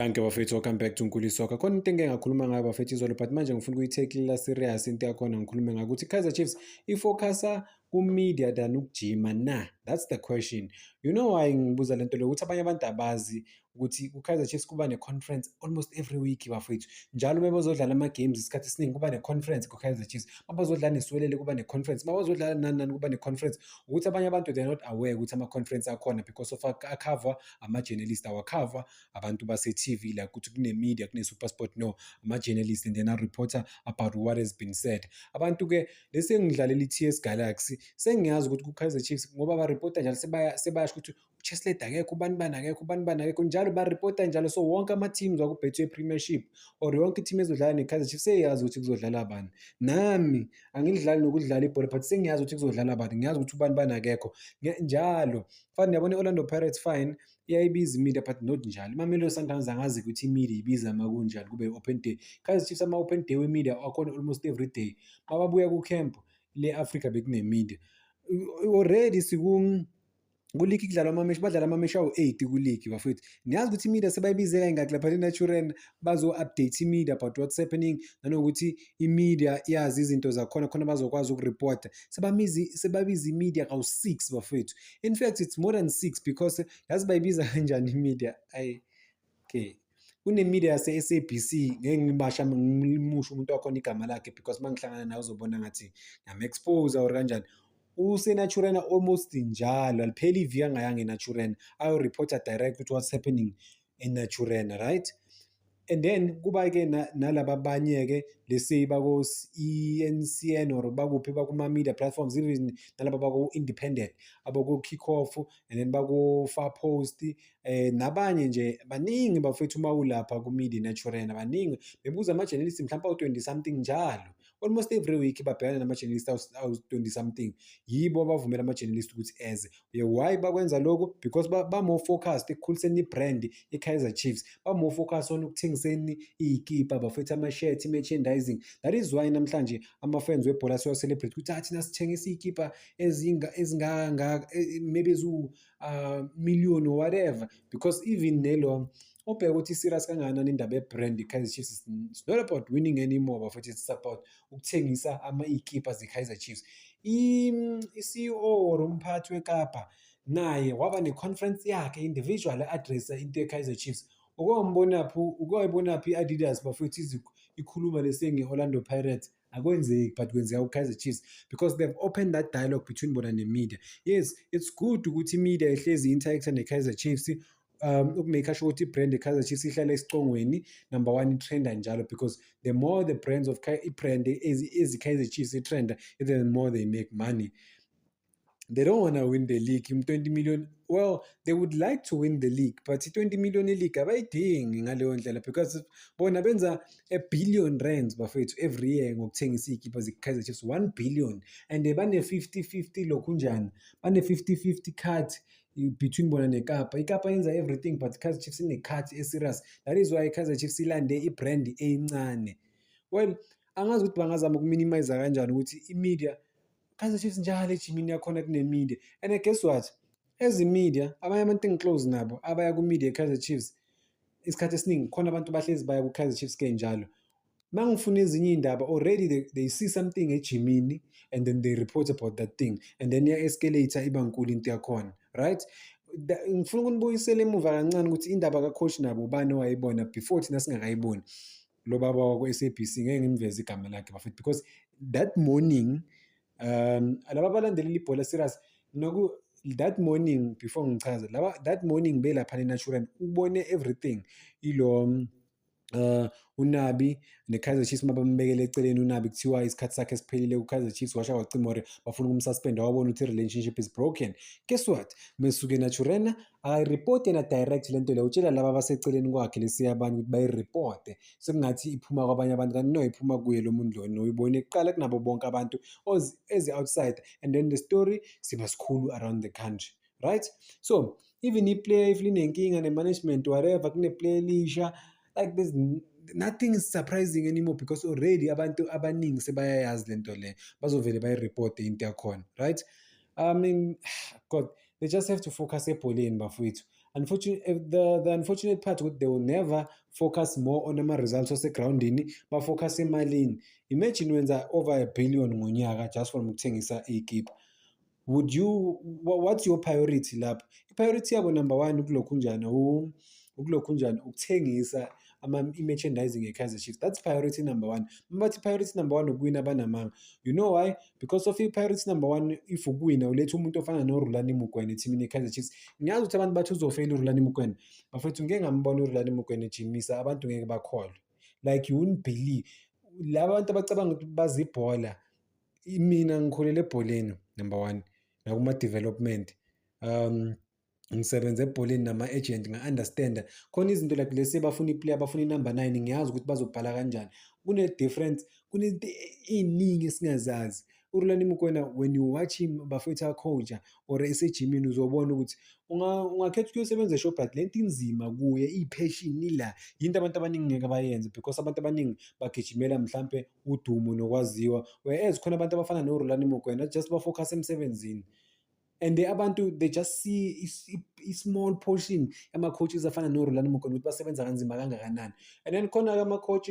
Danke bafethu, welcome back to Nkuli Soccer. Khona into engike ngakhuluma ngayo bafethu izolo, but manje ngifuna ukuyithakelela serious into yakhona ngikhulume ngakuthi Kaizer Chiefs ifocusa ku-media than ukujima na. That's the question. You know why ngibuza lento le ukuthi abanye abantu abazi ukuthi ku-Kaizer Chiefs kuba ne-conference almost every week bafethu. Njalo bebezodlala ama-games isikhathi esiningi kuba ne-conference ku-Kaizer Chiefs. Mabazodlala neSiwelele kuba ne-conference. Mabazodlala nani kuba ne-conference. Ukuthi abanye abantu they are not aware ukuthi ama-conference akhona because of akhava ama-journalist awakhava abantu base-TV like ukuthi kune-media kune-SuperSport, no, ama-journalist and then a-reporter about what has been said. Abantu-ke lesi engidlalela i-TS Galaxy sengiyazi ukuthi ku-Kaizer Chiefs ngoba ba-reporta njalo sebayasho ukuthi uCheslade akekho, ubani akekho, njalo ba-reporta njalo. So wonke ama-teams waku-Betway Premiership or yonke i-team ezodlala ne-Kaizer Chiefs seyazi ukuthi kuzodlala bani. Nami angilidlali nokudlala ibhola but sengiyazi ukuthi kuzodlala bani, ngiyazi ukuthi ubani akekho njalo. Fane yabona i-Orlando Pirates fine iyayibiza i-media but not njalo. Mamelodi Sundowns angazi ukuthi i-media ibiza makunjani kube open day. Kaizer Chiefs ama-open day we-media akhona almost every day. Mababuya ku-camp le-Africa bekune-media. Already kuligi kudlalwa amameshi, badlala amameshi awu-8 kuligi bafethu. Niyazi ukuthi i-media sebayibize kangaki lapha eNaturen bazo-update i-media about what's happening, nanokuthi i-media yazi izinto zakhona khona bazokwazi ukureport. Sebabiza i-media kawu-6 bafethu. In fact it's more than 6 because yazi bayibiza kanjani i-media. Okay. Kune-media yase-SABC ngeke ngimusho umuntu wakhona igama lakhe because mangihlangana nawe uzobona ngathi ngiyam-expose or kanjani. UseNaturena almost njalo alipheli iviki angayanga eNaturena ayo-reporter direct with what's happening eNaturena, right? And then kuba-ke nalaba abanye-ke let's say bako-ENCN or bakuphi bakuma-media platforms, even nalaba bako-independent abako-Kick-Off and then bako-Far Post nabanye nje baningi bafethu uma ulapha ku-media eNaturena baningi. Bebuza ama-journalist mhlawumbe awu-20 something njalo. Almost every week babhekana nama-journalist awu-20 something. Yibo abavumela ama-journalist ukuthi eze. Why bakwenza lokho? Because ba-more focused ekukhuliseni i-brand i-Kaizer Chiefs. Ba-more focused on ukuthengiseni iy'kipa bafethu ama-shirt, i-merchandising. That is why namhlanje ama-fans webhola sewa-celebrate ukuthi thina sithengisa iy'kipa ezingangaka maybe million or whatever, because even nelo ubheka ukuthi serious kangakanani indaba ye-brand i-Kaizer Chiefs. It's not about winning anymore bafethu, it's about ukuthengisa iy'kipa ze-Kaizer Chiefs. I-CEO or umphathi weKapa naye waba ne-conference yakhe individual addressa into ye-Kaizer Chiefs. Ukuyibonaphi i-Adidas bafethu ikhuluma lese nge-Orlando Pirates akwenzeki, but kwenzeka ku-Kaizer Chiefs because they've opened that dialogue between bona ne-media. Yes, it's good ukuthi i-media ihlezi interacta ne-Kaizer Chiefs ukumake sure ukuthi i-brand e-Kaizer Chiefs ihlala esicongweni, number one i-trenda njalo, because the more the brands of i-brand ezi-Kaizer Chiefs i-trenda, the more they make money. They don't want to win the league. 20 million, well, they would like to win the league, but 20 million league abayidingi ngaleyo ndlela because bona benza R1 billion bafethu every year ngokuthengisa iy'kipa ze-Kaizer Chiefs, 1 billion, and bane-50-50 lokhu njani, bane-50-50 cut between bona neKapa. iKapa yenza everything but Kaizer Chiefs ine-cut e-serious. That is why Kaizer Chiefs ilande i-brand encane. Well, angazi ukuthi bangazama ukuminimize kanjani ukuthi i-media Kaizer Chiefs njalo ejimini yakhona kune-media. And guess what? Ezi-media abanye abantu engiclose nabo abaya ku-media ye-Kaizer Chiefs isikhathi esiningi khona abantu bahlezi baya ku-Kaizer Chiefs kenjalo. Mangifuna ezinye iy'ndaba already they see something ejimini and then they report about that thing and then iya-escalate iba nkulu into yakhona, right? Ngifuna ukunibuyisela emuva kancane ukuthi indaba kacoach nabo ubani owayibona before thina singakayiboni. Lo baba wakwe-SABC ngeke ngimveze igama lakhe bafethu because that morning laba abalandelela ibhola serious that morning before ngichaze that morning belapha eNaturen ubone everything. Ilo uNabi ne-Kaizer Chiefs mabambekele eceleni uNabi kuthiwa isikhathi sakhe siphelile ku-Kaizer Chiefs washa wacimore bafuna ukumsuspenda wabona ukuthi i-relationship is broken. Guess what? Mesuke Naturena ayireport yena direct lento le utshela laba abaseceleni kwakhe lesiya abantu ukuthi bayireport. Sekungathi iphuma kwabanye abantu kanti no iphuma kuye lo muntu lo uyibone kuqala kunabo bonke abantu ezi-outside and then the story siba sikhulu around the country, right? So even i-player if linenkinga ne-management whatever kune-player elisha, like there's nothing is surprising anymore because already abantu abaningi sebayayazi lento le bazovele bayireport into yakhona, right? I mean, God, they just have to focus ebholeni bafowethu. The unfortunate part ukuthi they will never focus more on ama-results asegroundini, bafocus emalini. Imagine wenza over $1 billion ngonyaka just from ukuthengisa iyikipa. What's your priority lapho? I-priority yabo number one ukulokhunjana ukuthengisa i-merchandising ye-Kaizer Chiefs. That's priority number one. Bathi priority number one ukuwina banamanga. You know why? Because of i-priority number one, if ukuwina uletha umuntu ofana noRhulani Mokwena ethimini ye-Kaizer Chiefs. Ngiyazi ukuthi abantu bathi uzofeyila uRhulani Mokwena. Bafethu ngeke ngambona uRhulani Mokwena ejimisa, abantu ngeke bakholwe. Like you wouldn't believe. Laba bantu abacabanga ukuthi bazi ibhola. Mina ngikholela ebholeni number one. Nakuma-development. Ngisebenza ebholeni nama-agent nga-understanda khona izinto like lesi bafuna i-player bafuna i-number 9 ngiyazi ukuthi bazobhala kanjani. Kune-difference, kunezinto ey'ningi esingazazi. uRhulani Mokwena, when you watch him bafethu a-coach-a or esejimini uzobona ukuthi ungakhetha ukuyosebenza eShoprite, lento inzima kuye, iyi-passion ila yinto abantu abaningi ngeke bayenze because abantu abaningi bagijimela mhlampe udumo nokwaziwa, whereas khona abantu abafana noRhulani Mokwena just bafocus emsebenzini. And abantu they just see i-small portion ama-coaches afana noRhulani Mokwena ukuthi basebenza kanzima kangakanani. And then khona-ke ama-coach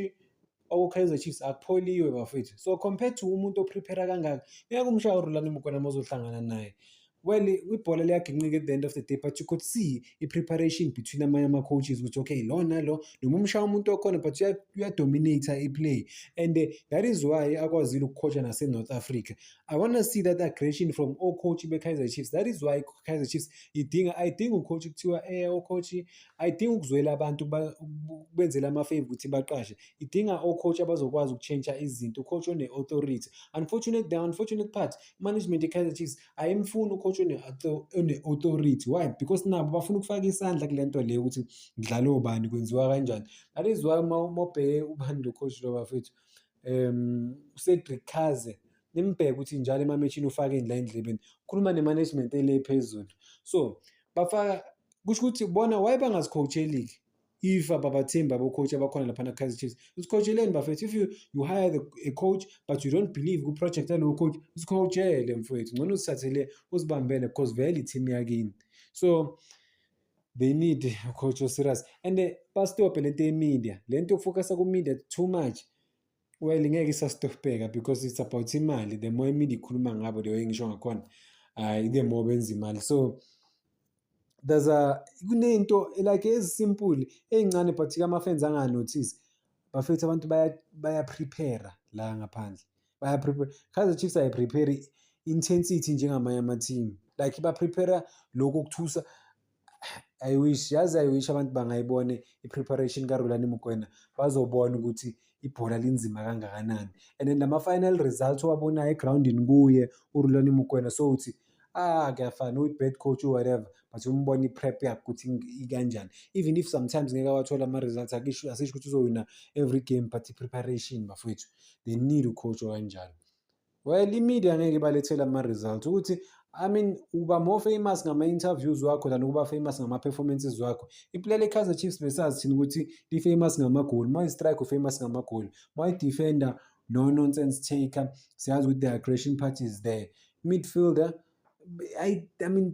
Kaizer Chiefs akupholiwe bafethu. So compared to umuntu oprepare kangaka, ngeke umshaya uRhulani Mokwena mazohlangana naye. Well, ibhola liyaginqika at the end of the day, but you could see i-preparation between amanye ama-coaches ukuthi okay, lo nalo noma umshaya umuntu okhona but uyadominate i-play. And that is why akwazile ukucoacha nase-North Africa. I want to see that aggression from all coach be-Kaizer Chiefs. That is why Kaizer Chiefs ayidinga ucoach kuthiwa coach ayidinga ukuzwela abantu benzela ama-favor ukuthi baqashe. Idinga coach abazokwazi ukuchange izinto, coach one-authority. The unfortunate part, management ye-Kaizer Chiefs ayimfuni coach one-authority. Why? Because nabo bafuna ukufaka isandla kule nto leyo ukuthi ngidlala obani kwenziwa kanjani. That is why mobheke ubani lo coach lo bafethu uCedric Kaze nimbheke ukuthi njalo ema-matchini ufake indla endlebeni ukhuluma ne-management ele phezulu. So bafaka kusho ukuthi bona why bangazicoach-eli if ababathembi abo-coach abakhona laphana Kaizer Chiefs. Usicoach-eleni bafethu. If you hire a coach but you don't believe ku-project yalowo coach, usicoach-ele mfowethu. Ngcono usithathele uzibambele because vele i-team yakini. So they need a coach o-serious. And bastophe lento ye-media. Lento yokufocus ku-media too much. Well, ngeke isastopeka because it's about imali. The more media ikhuluma ngabo the way ngisho ngakhona, the more benza imali. So kunento like ezisimple ey'ncane but ama-fans anganotice. Bafethu abantu baya-prepare la ngaphandle. Baya-prepare. Kaizer Chiefs ayi-prepare intensity njengamanye ama-team. Like ba-prepare lokhu okuthusa. I wish abantu bangayibone i-preparation kaRhulani Mokwena bazobona ukuthi ibhola linzima kangakanani. And then nama-final results owabonayo egroundini kuye uRhulani Mokwena so uthi kuyafana uyi-bad coach or whatever but umbona i-prep yakhe ukuthi ikanjani. Even if sometimes ngeke wathola ama-results asisho ukuthi uzowina every game but i-preparation bafethu they need ucoach okanjalo. Well, i-media ngeke ibalethele ama-results ukuthi uba more famous ngama-interviews wakho than ukuba famous ngama-performances wakho. Iplayer le-Kaizer Chiefs besazi thina ukuthi li-famous ngamagoli. Ma yi-strike u-famous ngamagoli. Ma yi-defender no-nonsense taker siyazi ukuthi the aggression part is there. Midfielder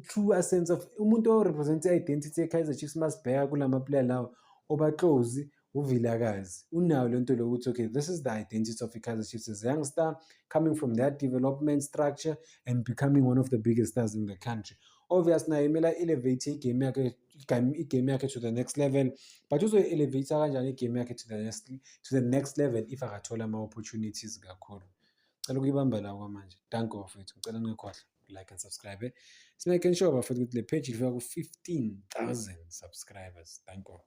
true sense of umuntu o-represent i-identity ye-Kaizer Chiefs masibheka kulama-player lawo oba-close uVilakazi unayo lento lokuthi okay, this is the identity of i-Kaizer Chiefs as a young star coming from that development structure and becoming one of the biggest stars in the country. Obviously naye kumele elevate igame yakhe to the next level, but uzo-elevate kanjani igame yakhe to the next level if akathola ama-opportunities kakhulu. Ngicela ukuyibamba la kwamanje. Danko bafethu, ngicela ningakhohlwa like and subscribe. Simake sure bafethu ukuthi le page ifika ku 15,000 subscribers. Danko.